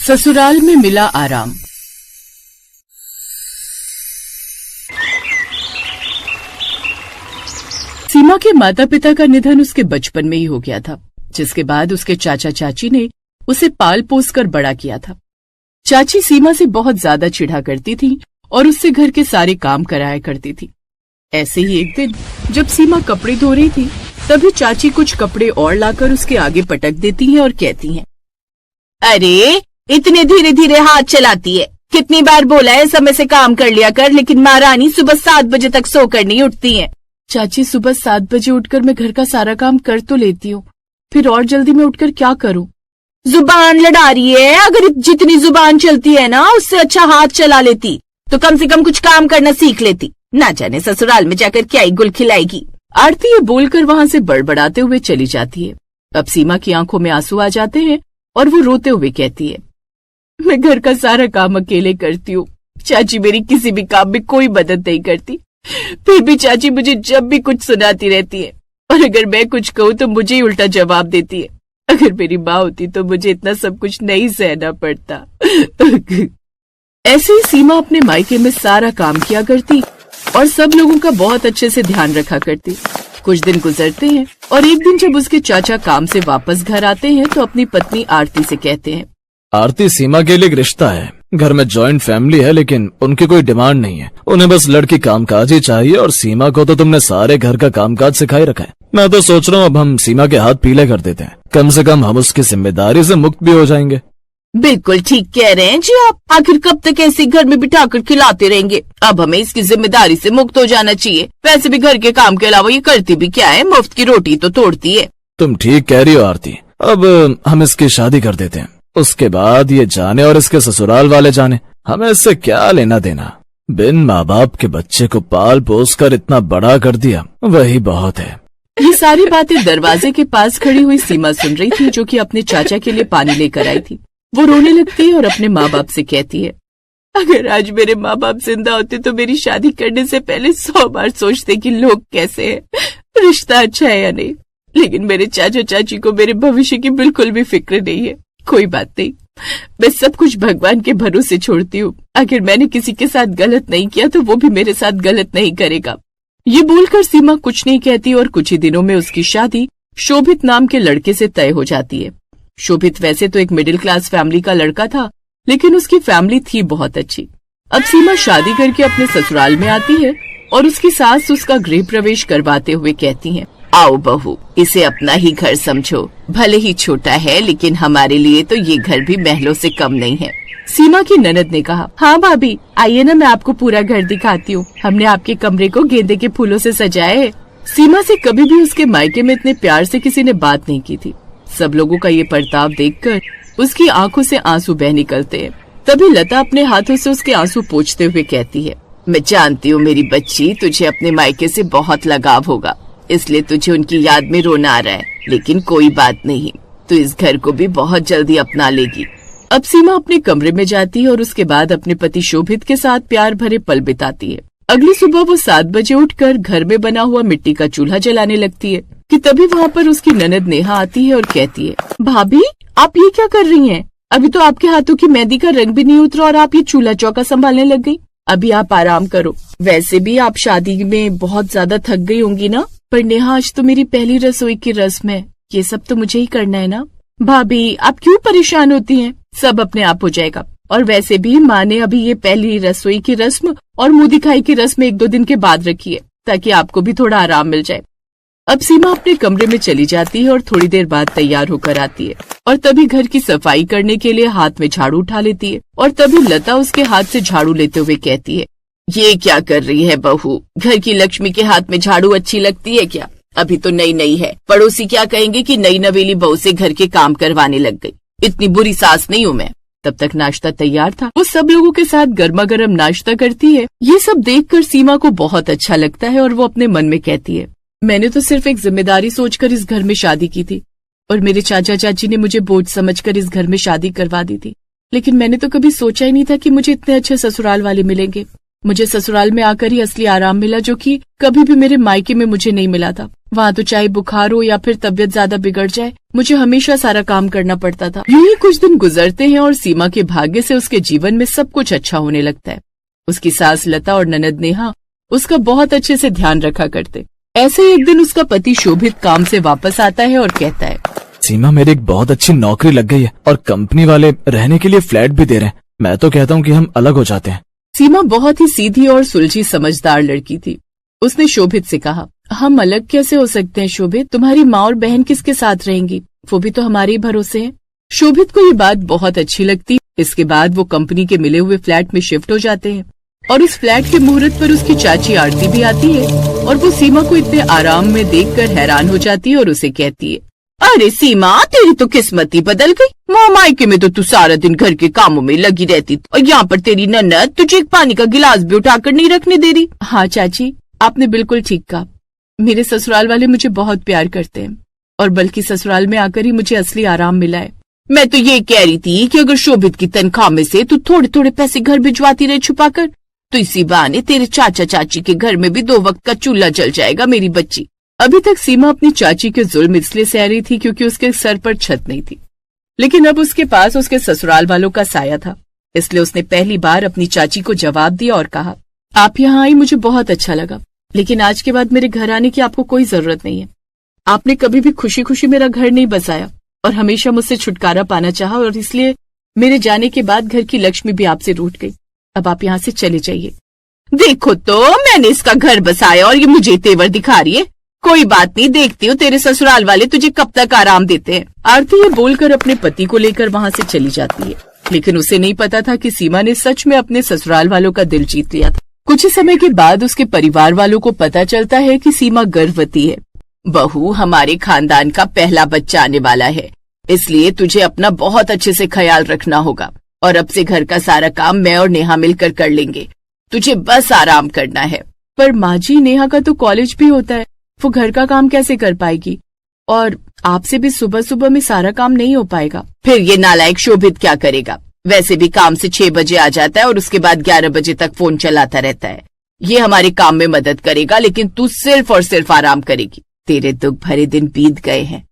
ससुराल में मिला आराम। सीमा के माता पिता का निधन उसके बचपन में ही हो गया था, जिसके बाद उसके चाचा चाची ने उसे पाल पोस कर बड़ा किया था। चाची सीमा से बहुत ज्यादा चिढ़ा करती थी और उससे घर के सारे काम कराया करती थी। ऐसे ही एक दिन जब सीमा कपड़े धो रही थी, तभी चाची कुछ कपड़े और लाकर उसके आगे पटक देती हैं और कहती हैं, अरे इतने धीरे धीरे हाथ चलाती है, कितनी बार बोला है समय से काम कर लिया कर, लेकिन महारानी सुबह 7 बजे तक सोकर नहीं उठती है। चाची सुबह 7 बजे उठकर मैं घर का सारा काम कर तो लेती हूँ, फिर और जल्दी में उठकर क्या करूँ? जुबान लड़ा रही है, अगर जितनी जुबान चलती है ना उससे अच्छा हाथ चला लेती तो कम से कम कुछ काम करना सीख लेती। ना जाने ससुराल में जाकर क्या ही गुल खिलाएगी। आरती ये बोलकर वहाँ से बड़बड़ाते हुए चली जाती है। अब सीमा की आंखों में आंसू आ जाते हैं और वो रोते हुए कहती है, मैं घर का सारा काम अकेले करती हूँ, चाची मेरी किसी भी काम में कोई मदद नहीं करती। फिर भी चाची मुझे जब भी कुछ सुनाती रहती है और अगर मैं कुछ कहूँ तो मुझे ही उल्टा जवाब देती है। अगर मेरी माँ होती तो मुझे इतना सब कुछ नहीं सहना पड़ता। ऐसे ही सीमा अपने मायके में सारा काम किया करती और सब लोगों का बहुत अच्छे से ध्यान रखा करती। कुछ दिन गुजरते हैं और एक दिन जब उसके चाचा काम से वापस घर आते हैं तो अपनी पत्नी आरती से कहते हैं, आरती, सीमा के लिए एक रिश्ता है। घर में जॉइंट फैमिली है लेकिन उनकी कोई डिमांड नहीं है, उन्हें बस लड़की कामकाज ही चाहिए और सीमा को तो तुमने सारे घर का कामकाज सिखाई रखा है। मैं तो सोच रहा हूँ अब हम सीमा के हाथ पीले कर देते हैं, कम से कम हम उसकी जिम्मेदारी से मुक्त भी हो जाएंगे। बिल्कुल ठीक कह रहे हैं जी आप, आखिर कब तक ऐसे घर में बिठाकर खिलाते रहेंगे? अब हमें इसकी जिम्मेदारी से मुक्त हो जाना चाहिए। वैसे भी घर के काम के अलावा ये करती भी क्या है, मुफ्त की रोटी तो तोड़ती है। तुम ठीक कह रही हो आरती, अब हम इसकी शादी कर देते हैं, उसके बाद ये जाने और इसके ससुराल वाले जाने, हमें इससे क्या लेना देना। बिन माँ बाप के बच्चे को पाल पोस कर इतना बड़ा कर दिया, वही बहुत है। ये सारी बातें दरवाजे के पास खड़ी हुई सीमा सुन रही थी, जो कि अपने चाचा के लिए पानी लेकर आई थी। वो रोने लगती है और अपने माँ बाप से कहती है, अगर आज मेरे माँ बाप जिंदा होते तो मेरी शादी करने से पहले 100 बार सोचते कि लोग कैसे हैं, रिश्ता अच्छा है या नहीं। लेकिन मेरे चाचा चाची को मेरे भविष्य की बिल्कुल भी फिक्र नहीं है। कोई बात नहीं, मैं सब कुछ भगवान के भरोसे छोड़ती हूँ। अगर मैंने किसी के साथ गलत नहीं किया तो वो भी मेरे साथ गलत नहीं करेगा। ये बोलकर सीमा कुछ नहीं कहती और कुछ ही दिनों में उसकी शादी शोभित नाम के लड़के से तय हो जाती है। शोभित वैसे तो एक मिडिल क्लास फैमिली का लड़का था, लेकिन उसकी फैमिली थी बहुत अच्छी। अब सीमा शादी करके अपने ससुराल में आती है और उसकी सास उसका गृह प्रवेश करवाते हुए कहती हैं, आओ बहू, इसे अपना ही घर समझो। भले ही छोटा है लेकिन हमारे लिए तो ये घर भी महलों से कम नहीं है। सीमा की ननद ने कहा, हाँ भाभी, आइए ना, मैं आपको पूरा घर दिखाती हूँ। हमने आपके कमरे को गेंदे के फूलों से सजाया है। सीमा से कभी भी उसके मायके में इतने प्यार से किसी ने बात नहीं की थी। सब लोगों का ये बर्ताव देखकर उसकी आंखों से आंसू बह निकलते हैं। तभी लता अपने हाथों से उसके आंसू पोंछते हुए कहती है, मैं जानती हूँ मेरी बच्ची, तुझे अपने मायके से बहुत लगाव होगा, इसलिए तुझे उनकी याद में रोना आ रहा है। लेकिन कोई बात नहीं, तू इस घर को भी बहुत जल्दी अपना लेगी। अब सीमा अपने कमरे में जाती है और उसके बाद अपने पति शोभित के साथ प्यार भरे पल बिताती है। अगली सुबह वो 7 बजे उठकर घर में बना हुआ मिट्टी का चूल्हा जलाने लगती है कि तभी वहाँ पर उसकी ननद नेहा आती है और कहती है, भाभी आप ये क्या कर रही हैं? अभी तो आपके हाथों की मेहंदी का रंग भी नहीं उतरा और आप ये चूल्हा चौका संभालने लग गई। अभी आप आराम करो। वैसे भी आप शादी में बहुत ज्यादा थक गई होंगी ना? पर नेहा, आज तो मेरी पहली रसोई की रस्म है, ये सब तो मुझे ही करना है ना। भाभी आप क्यों परेशान होती हैं? सब अपने आप हो जाएगा। और वैसे भी माँ ने अभी ये पहली रसोई की रस्म और मुंह दिखाई की रस्म 1-2 दिन के बाद रखी है, ताकि आपको भी थोड़ा आराम मिल जाए। अब सीमा अपने कमरे में चली जाती है और थोड़ी देर बाद तैयार होकर आती है और तभी घर की सफाई करने के लिए हाथ में झाड़ू उठा लेती है। और तभी लता उसके हाथ से झाड़ू लेते हुए कहती है, ये क्या कर रही है बहू? घर की लक्ष्मी के हाथ में झाड़ू अच्छी लगती है क्या? अभी तो नई है, पड़ोसी क्या कहेंगे कि नई नवेली बहू से घर के काम करवाने लग गई। इतनी बुरी सास नहीं हूँ मैं। तब तक नाश्ता तैयार था। वो सब लोगों के साथ गर्मा गर्म नाश्ता करती है। ये सब देखकर सीमा को बहुत अच्छा लगता है और वो अपने मन में कहती है, मैंने तो सिर्फ एक जिम्मेदारी सोचकर इस घर में शादी की थी और मेरे चाचा चाची ने मुझे बोझ समझकर इस घर में शादी करवा दी थी। लेकिन मैंने तो कभी सोचा ही नहीं था कि मुझे इतने अच्छे ससुराल वाले मिलेंगे। मुझे ससुराल में आकर ही असली आराम मिला, जो कि कभी भी मेरे मायके में मुझे नहीं मिला था। वहाँ तो चाहे बुखार हो या फिर तबीयत ज्यादा बिगड़ जाए, मुझे हमेशा सारा काम करना पड़ता था। यूं ही कुछ दिन गुजरते हैं और सीमा के भाग्य से उसके जीवन में सब कुछ अच्छा होने लगता है। उसकी सास लता और ननद नेहा उसका बहुत अच्छे से ध्यान रखा करते। ऐसे ही एक दिन उसका पति शोभित काम से वापस आता है और कहता है, सीमा, मेरी एक बहुत अच्छी नौकरी लग गई है और कंपनी वाले रहने के लिए फ्लैट भी दे रहे हैं। मैं तो कहता हूँ कि हम अलग हो जाते हैं। सीमा बहुत ही सीधी और सुलझी समझदार लड़की थी। उसने शोभित से कहा, हम अलग कैसे हो सकते हैं शोभित? तुम्हारी माँ और बहन किसके साथ रहेंगी? वो भी तो हमारे ही भरोसे हैं। शोभित को ये बात बहुत अच्छी लगती। इसके बाद वो कंपनी के मिले हुए फ्लैट में शिफ्ट हो जाते हैं और उस फ्लैट के मुहूर्त पर उसकी चाची आरती भी आती है और वो सीमा को इतने आराम में देखकर हैरान हो जाती है और उसे कहती है, अरे सीमा, तेरी तो किस्मत ही बदल गई। मायके में तो तू सारा दिन घर के कामों में लगी रहती थी और यहाँ पर तेरी ननद तुझे एक पानी का गिलास भी उठाकर नहीं रखने दे रही। हाँ चाची, आपने बिल्कुल ठीक कहा। मेरे ससुराल वाले मुझे बहुत प्यार करते हैं और बल्कि ससुराल में आकर ही मुझे असली आराम मिला है। मैं तो ये कह रही थी कि अगर शोभित की तनख्वाह में से तू थोड़े थोड़े पैसे घर भिजवाती रहे छुपाकर, तो इसी बहाने तेरे चाचा चाची के घर में भी 2 वक्त का चूल्हा जल जाएगा मेरी बच्ची। अभी तक सीमा अपनी चाची के जुल्म इसलिए सह रही थी क्योंकि उसके सर पर छत नहीं थी, लेकिन अब उसके पास उसके ससुराल वालों का साया था। इसलिए उसने पहली बार अपनी चाची को जवाब दिया और कहा, आप यहाँ आई मुझे बहुत अच्छा लगा, लेकिन आज के बाद मेरे घर आने की आपको कोई जरूरत नहीं है। आपने कभी भी खुशी खुशी मेरा घर नहीं बसाया और हमेशा मुझसे छुटकारा पाना चाहा और इसलिए मेरे जाने के बाद घर की लक्ष्मी भी आपसे रूठ गई। अब आप यहाँ से चले जाइए। देखो तो, मैंने इसका घर बसाया और ये मुझे तेवर दिखा रही है। कोई बात नहीं, देखती हूँ तेरे ससुराल वाले तुझे कब तक आराम देते हैं। आरती ये बोलकर अपने पति को लेकर वहाँ से चली जाती है, लेकिन उसे नहीं पता था कि सीमा ने सच में अपने ससुराल वालों का दिल जीत लिया था। कुछ ही समय के बाद उसके परिवार वालों को पता चलता है कि सीमा गर्भवती है। बहू, हमारे खानदान का पहला बच्चा आने वाला है, इसलिए तुझे अपना बहुत अच्छे से ख्याल रखना होगा और अब से घर का सारा काम मैं और नेहा मिलकर कर लेंगे। तुझे बस आराम करना है। पर माँ जी, नेहा का तो कॉलेज भी होता है, वो घर का काम कैसे कर पाएगी? और आपसे भी सुबह सुबह में सारा काम नहीं हो पाएगा। फिर ये नालायक शोभित क्या करेगा? वैसे भी काम से 6 बजे आ जाता है और उसके बाद 11 बजे तक फोन चलाता रहता है। ये हमारे काम में मदद करेगा, लेकिन तू सिर्फ और सिर्फ आराम करेगी। तेरे दुख भरे दिन बीत गए हैं,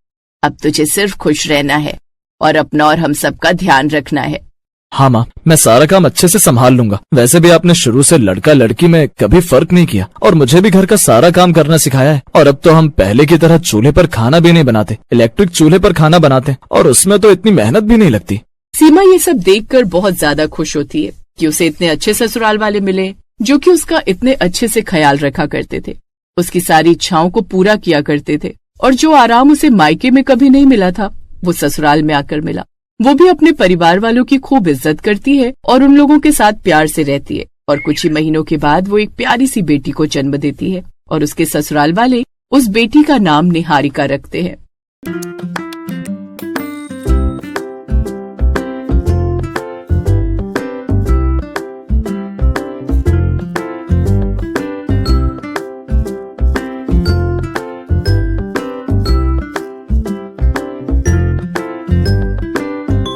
अब तुझे सिर्फ खुश रहना है और अपना और हम सबका ध्यान रखना है। हाँ माँ, मैं सारा काम अच्छे से संभाल लूंगा। वैसे भी आपने शुरू से लड़का लड़की में कभी फर्क नहीं किया और मुझे भी घर का सारा काम करना सिखाया है। और अब तो हम पहले की तरह चूल्हे पर खाना भी नहीं बनाते, इलेक्ट्रिक चूल्हे पर खाना बनाते हैं और उसमें तो इतनी मेहनत भी नहीं लगती। सीमा ये सब देखकर बहुत ज्यादा खुश होती है कि उसे इतने अच्छे ससुराल वाले मिले जो कि उसका इतने अच्छे से ख्याल रखा करते थे, उसकी सारी इच्छाओं को पूरा किया करते थे और जो आराम उसे मायके में कभी नहीं मिला था वो ससुराल में आकर मिला। वो भी अपने परिवार वालों की खूब इज्जत करती है और उन लोगों के साथ प्यार से रहती है और कुछ ही महीनों के बाद वो एक प्यारी सी बेटी को जन्म देती है और उसके ससुराल वाले उस बेटी का नाम निहारिका रखते हैं।